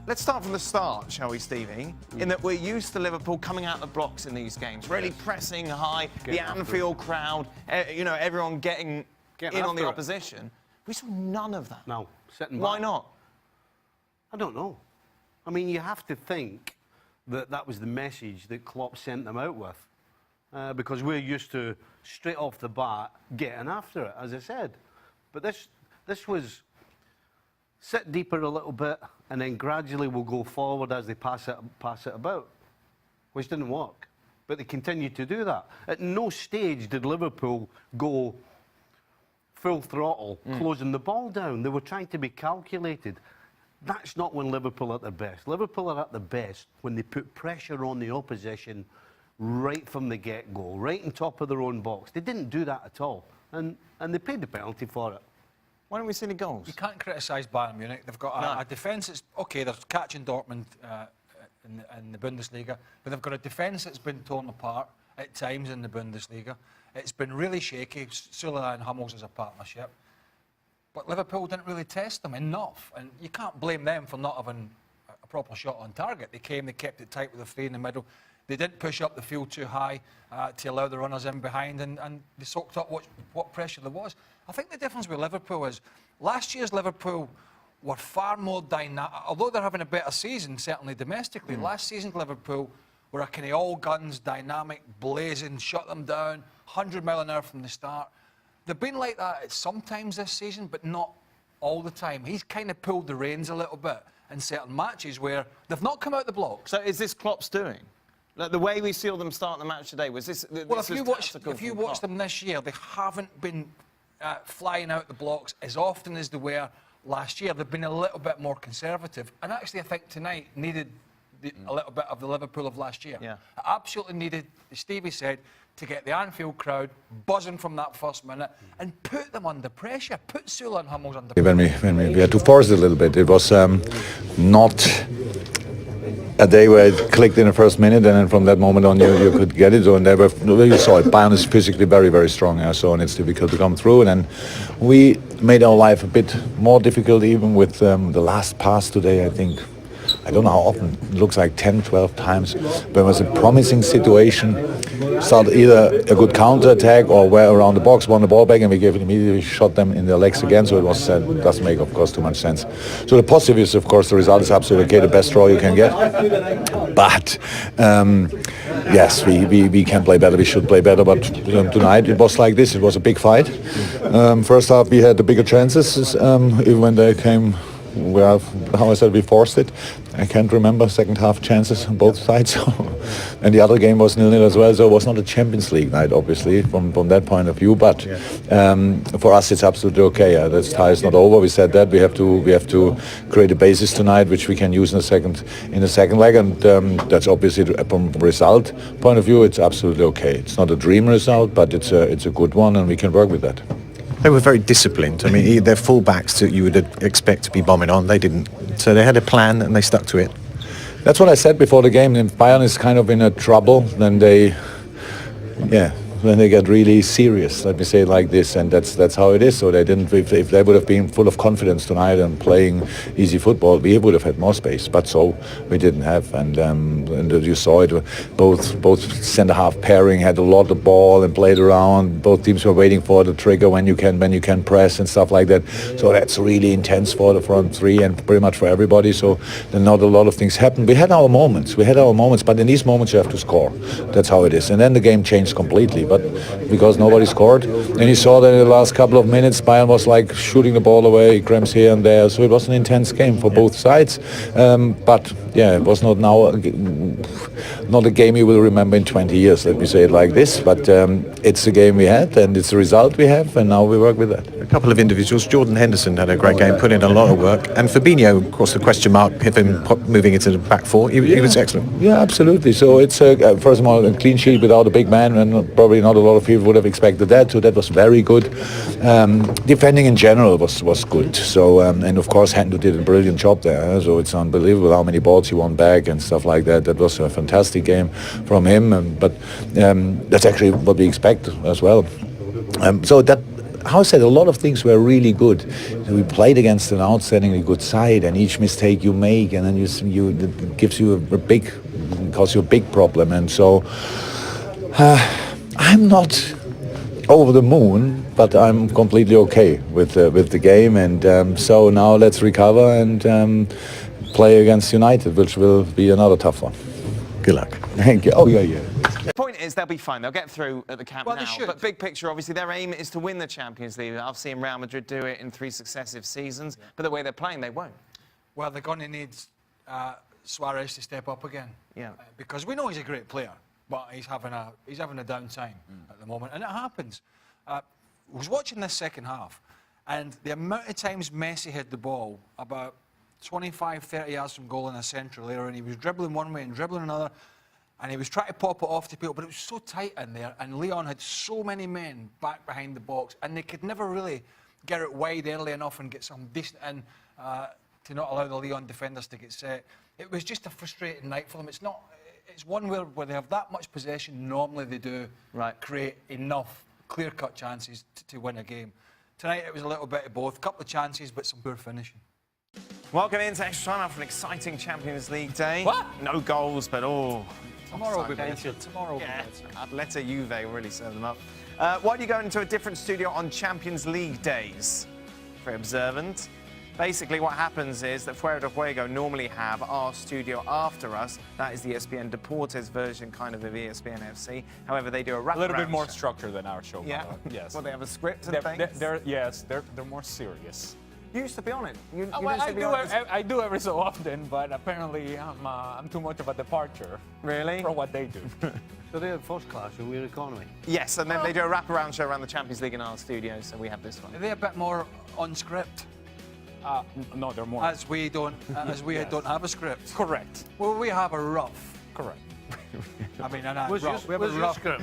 Let's start from the start, shall we, Stevie? In that we're used to Liverpool coming out the blocks in these games, really pressing high, the Anfield crowd, you know, everyone getting in on the opposition. We saw none of that. No, sitting back. Why not? I don't know. I mean, you have to think that that was the message that Klopp sent them out with. Because we're used to, straight off the bat, getting after it, as I said. But this was sit deeper a little bit, and then gradually we'll go forward as they pass it about, which didn't work. But they continued to do that. At no stage did Liverpool go full throttle, closing the ball down. They were trying to be calculated. That's not when Liverpool are at their best. Liverpool are at their best when they put pressure on the opposition right from the get-go, right on top of their own box. They didn't do that at all, and they paid the penalty for it. Why don't we see any goals? You can't criticise Bayern Munich. They've got a defence that's okay. They're catching Dortmund in the Bundesliga, but they've got a defence that's been torn apart at times in the Bundesliga. It's been really shaky. Sula and Hummels as a partnership, but Liverpool didn't really test them enough, and you can't blame them for not having a proper shot on target. They came, they kept it tight with the three in the middle. They didn't push up the field too high to allow the runners in behind, and they soaked up what pressure there was. I think the difference with Liverpool is last year's Liverpool were far more dynamic. Although they're having a better season, certainly domestically, last season's Liverpool were a kind of all-guns, dynamic, blazing, shut them down, 100 mile an hour from the start. They've been like that sometimes this season, but not all the time. He's kind of pulled the reins a little bit in certain matches where they've not come out the blocks. So is this Klopp's doing? Like the way we saw them start the match today, was this... Well, if you watch them this year, they haven't been flying out the blocks as often as they were last year. They've been a little bit more conservative. And actually, I think tonight needed a little bit of the Liverpool of last year. Yeah. Absolutely needed, as Stevie said, to get the Anfield crowd buzzing from that first minute and put them under pressure, put Sula and Hummels under pressure. When we had to force it a little bit, it was not a day where it clicked in the first minute, and then from that moment on you could get it. So, and you saw it. Bayern is physically very, very strong, so and it's difficult to come through. And then we made our life a bit more difficult, even with the last pass today. I think, I don't know how often, it looks like 10, 12 times, but it was a promising situation. Started either a good counter-attack or we're around the box, won the ball back, and we immediately shot them in their legs again, so it was doesn't make, of course, too much sense. So the positive is, of course, the result is absolutely okay, the best draw you can get. But, yes, we can play better, we should play better, but tonight it was like this, it was a big fight. First half we had the bigger chances, even when they came... how I said, we forced it. I can't remember second half chances on both sides. And the other game was 0-0 as well, so it was not a Champions League night, obviously, from that point of view. But for us, it's absolutely okay. This tie is not over. We said that we have to create a basis tonight, which we can use in the second leg, and that's obviously from result point of view, it's absolutely okay. It's not a dream result, but it's a good one, and we can work with that. They were very disciplined. I mean, their full-backs that you would expect to be bombing on, they didn't. So they had a plan and they stuck to it. That's what I said before the game. If Bayern is kind of in a trouble, then they get really serious. Let me say it like this, and that's how it is. So they didn't. If they would have been full of confidence tonight and playing easy football, we would have had more space. But so we didn't have, and you saw it. Both centre half pairing had a lot of ball and played around. Both teams were waiting for the trigger when you can press and stuff like that. So that's really intense for the front three and pretty much for everybody. So then not a lot of things happened. We had our moments, but in these moments you have to score. That's how it is. And then the game changed completely. But because nobody scored, and you saw that in the last couple of minutes Bayern was like shooting the ball away, cramps here and there, so it was an intense game for both sides. But yeah, it was not a game you will remember in 20 years, let me say it like this, but it's the game we had and it's the result we have, and now we work with that. A couple of individuals. Jordan Henderson had a great game, put in a lot of work, and Fabinho, of course, the question mark of him moving into the back four, he was excellent. Yeah, absolutely. So it's first of all a clean sheet without a big man, and probably not a lot of people would have expected that, so that was very good. Defending in general was good. So and of course Hendo did a brilliant job there. So it's unbelievable how many balls he won back and stuff like that. That was a fantastic game from him. But that's actually what we expect as well. So that how I said, a lot of things were really good. We played against an outstandingly good side, and each mistake you make, and then it gives you cause you a big problem. And so I'm not over the moon, but I'm completely okay with the game. And so now let's recover and play against United, which will be another tough one. Good luck. Thank you. Oh yeah. The point is, they'll be fine. They'll get through at the Camp Well, Nou. they should. But big picture, obviously, their aim is to win the Champions League. I've seen Real Madrid do it in 3 successive seasons, but the way they're playing, they won't. Well, they're going to need Suarez to step up again. Yeah. Because we know he's a great player, but he's having a down time at the moment, and it happens. I was watching this second half, and the amount of times Messi had the ball about 25, 30 yards from goal in a central area, and he was dribbling one way and dribbling another, and he was trying to pop it off to people, but it was so tight in there, and Lyon had so many men back behind the box, and they could never really get it wide early enough and get some decent in to not allow the Lyon defenders to get set. It was just a frustrating night for them. It's one where they have that much possession. Normally they do create enough clear-cut chances to win a game. Tonight it was a little bit of both. A couple of chances, but some poor finishing. Welcome into Extra Time after an exciting Champions League day. What? No goals, but Tomorrow will be better. Tomorrow will be better. Atleta Juve will really serve them up. Why do you go into a different studio on Champions League days? Very observant. Basically, what happens is that Fuera de Juego normally have our studio after us. That is the ESPN Deportes version, kind of ESPN FC. However, they do a wraparound A little bit more show. structure than our show. Yeah. Yes. Well, they have a script and things. They're more serious. You used to be on it. You Well, used to be on it. I do every so often, but apparently I'm too much of a departure Really? from what they do. So they're first class and we're economy. Yes, and then they do a wraparound show around the Champions League in our studio, so we have this one. Are they a bit more on script? No, they're more. As we don't have a script. Correct. Well, we have a rough. Correct. I mean, Where's rough. We have your a rough. script?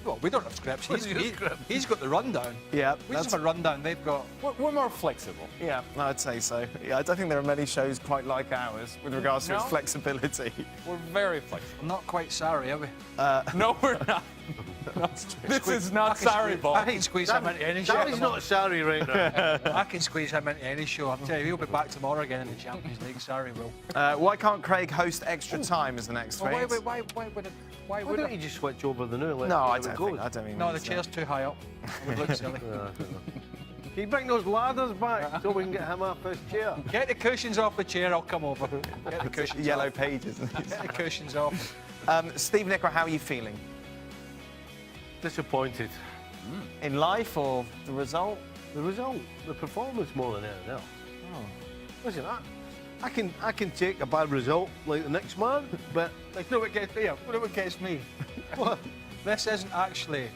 Well, we don't have scripts. He's got the rundown. Yeah, We just have a rundown. They've got. We're more flexible. Yeah, I'd say so. Yeah, I don't think there are many shows quite like ours with regards to its No. flexibility. We're very flexible. We're not quite sorry, are we? No, we're not. This is not sorry, I ball. can squeeze him into any show. Sammy's not sorry right now. I can squeeze him into any show. I'm telling you, he'll be back tomorrow again in the Champions League. Sorry, Will. Why can't Craig host Extra Time as the next Well, race? why would it? Why Why would don't it? you just switch over the new? No, I don't think. No, the chair's too high up. It would look silly. Can you bring those ladders back so we can get him off his chair? Get the cushions off the chair. I'll come over. Get the cushions Yellow off. pages. Get the cushions off. Steve Nicker, how are you feeling? Disappointed. In life or the result? The result, the performance more than anything else. Listen, I can take a bad result like the next man, but Like, no, it gets me. No, it gets me. what? This isn't actually.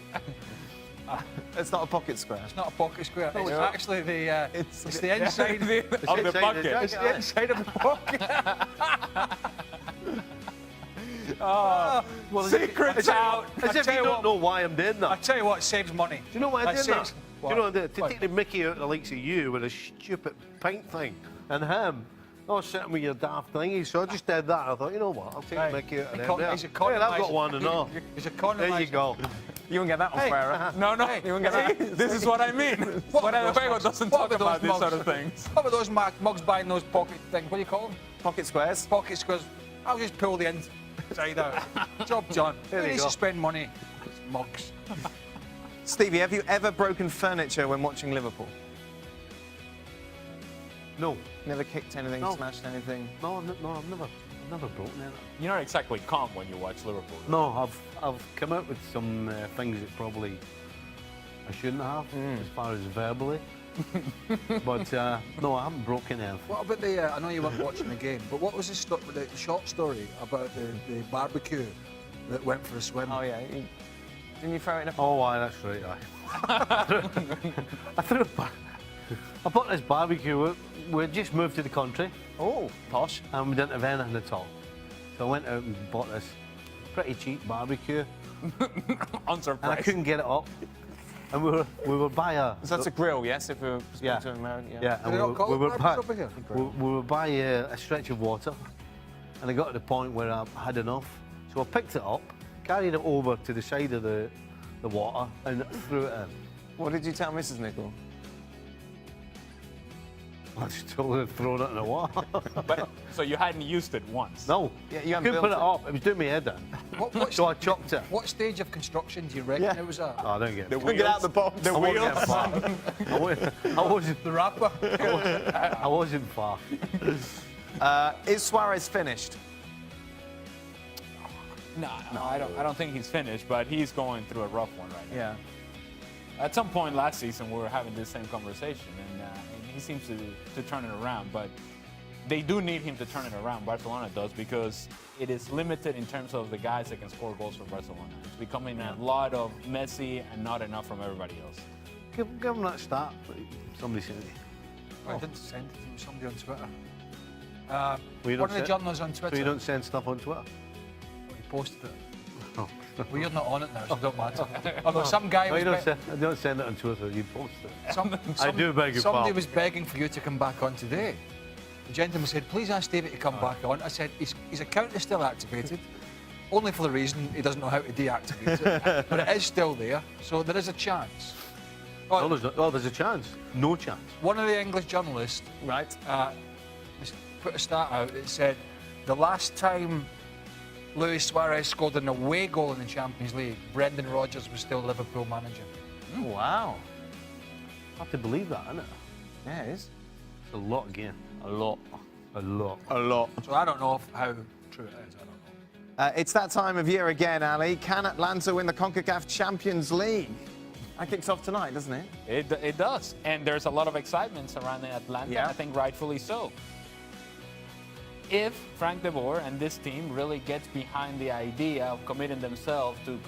It's not a pocket square. It's not a pocket square. It's actually the. It's the inside. of the inside bucket. the It's the inside of the pocket. Well, Secrets out. As if tell you you don't what- know why I'm doing I that. tell you what, it saves money. Do you know what I did? saves- Do what? you know what I did? To What? take the mickey out of the likes of you with a stupid pint thing, and him, I was sitting with your daft thingy, so I just did that. I thought, you know what, I'll take Right. the mickey out of them. Econ- there. he's Hey, I've got economising. one and all. He's There economising. you go. You won't get that on Hey, Fuera. No, no. You won't get that. This is what I mean. When Fuego doesn't What talk about about those these sort mugs? of things. What about those mugs buying those pocket things? What do you call them? Pocket squares. Pocket squares. I'll just pull the inside out. Job done. There Who you needs go. to spend money? It's mugs. Stevie, have you ever broken furniture when watching Liverpool? No, Never kicked anything, No. smashed anything? no, I've never broken it. You're not exactly calm when you watch Liverpool. No, I've come out with some things that probably I shouldn't have, as far as verbally. But no, I haven't broken anything. What about the? I know you weren't watching the game, but what was the short story about the barbecue that went for a swim? Oh, yeah. Didn't you throw it in a Oh, aye, that's right, aye. I threw a I bought this barbecue. We had just moved to the country Oh, posh. and we didn't have anything at all. So I went out and bought this pretty cheap barbecue and I Unsurprised. couldn't get it up. And we were by a... So that's a grill, yes, if we were Yeah. to American. Yeah, Do and they not call we it were barbecue by, over here? we were by a stretch of water, and I got to the point where I had enough. So I picked it up, carried it over to the side of the water, and threw it in. What did you tell Mrs. Nicol? I just told her to throw it in the water. But so you hadn't used it once? No. Yeah, you I haven't couldn't put it built up. It was doing me head in. So I chopped it. What stage of construction do you reckon Yeah. it was at? Oh, I don't get it. Get out the box. I wasn't far. I wasn't The rapper? I wasn't far. Is Suarez finished? No, I don't think he's finished, but he's going through a rough one right now. Yeah. At some point last season, we were having this same conversation, and he seems to turn it around. But they do need him to turn it around. Barcelona does, because it is limited in terms of the guys that can score goals for Barcelona. It's becoming a lot of Messi and not enough from everybody else. Give him that start. Somebody said it. I didn't send it to somebody on Twitter. Well, you One don't of the send- journalists on So Twitter. you don't send stuff on Twitter? He posted it. Oh. Well, you're not on it now, so it don't matter. Although some guy No, was you don't send it on Twitter. You post it. I do beg your Somebody pardon. was begging for you to come back on today. The gentleman said, please ask David to come back on. I said, his account is still activated, only for the reason he doesn't know how to deactivate it. But it is still there, so there is a chance. Well, there's a chance. No chance. One of the English journalists Right. put a stat out that said the last time Luis Suarez scored an away goal in the Champions League, Brendan Rodgers was still Liverpool manager. Wow. Hard to believe that, isn't it? Yeah, it is. It's a lot again. A lot. A lot. A lot. So I don't know how true it is. I don't know. It's that time of year again, Ali. Can Atlanta win the CONCACAF Champions League? That kicks off tonight, doesn't it? It does, and there's a lot of excitement surrounding Atlanta. Yeah. I think rightfully so. If Frank de Boer and this team really gets behind the idea of committing themselves to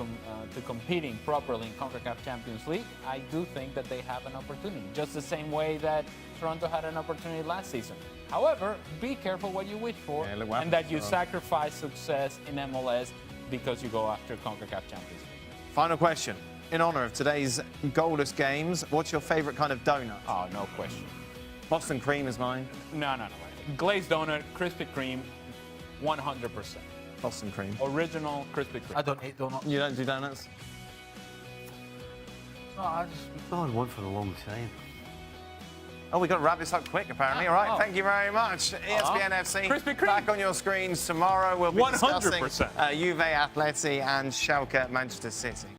competing properly in CONCACAF Champions League, I do think that they have an opportunity, just the same way that Toronto had an opportunity last season. However, be careful what you wish for, Yeah, look what and that happens, you Toronto. sacrifice success in MLS because you go after CONCACAF Champions League. Final question. In honor of today's Goldust Games, what's your favorite kind of donut? Oh, no question. Boston cream is mine. No. Glazed donut, Krispy Kreme, 100%. Boston cream. Original Krispy Kreme. I don't eat donuts. You don't do donuts? No, I just... I've had one for a long time. Oh, we've got to wrap this up quick, apparently. All right, thank you very much. ESPN FC, Krispy Kreme. back on your screens tomorrow. We'll be discussing 100%. Juve Atleti and Schalke Manchester City.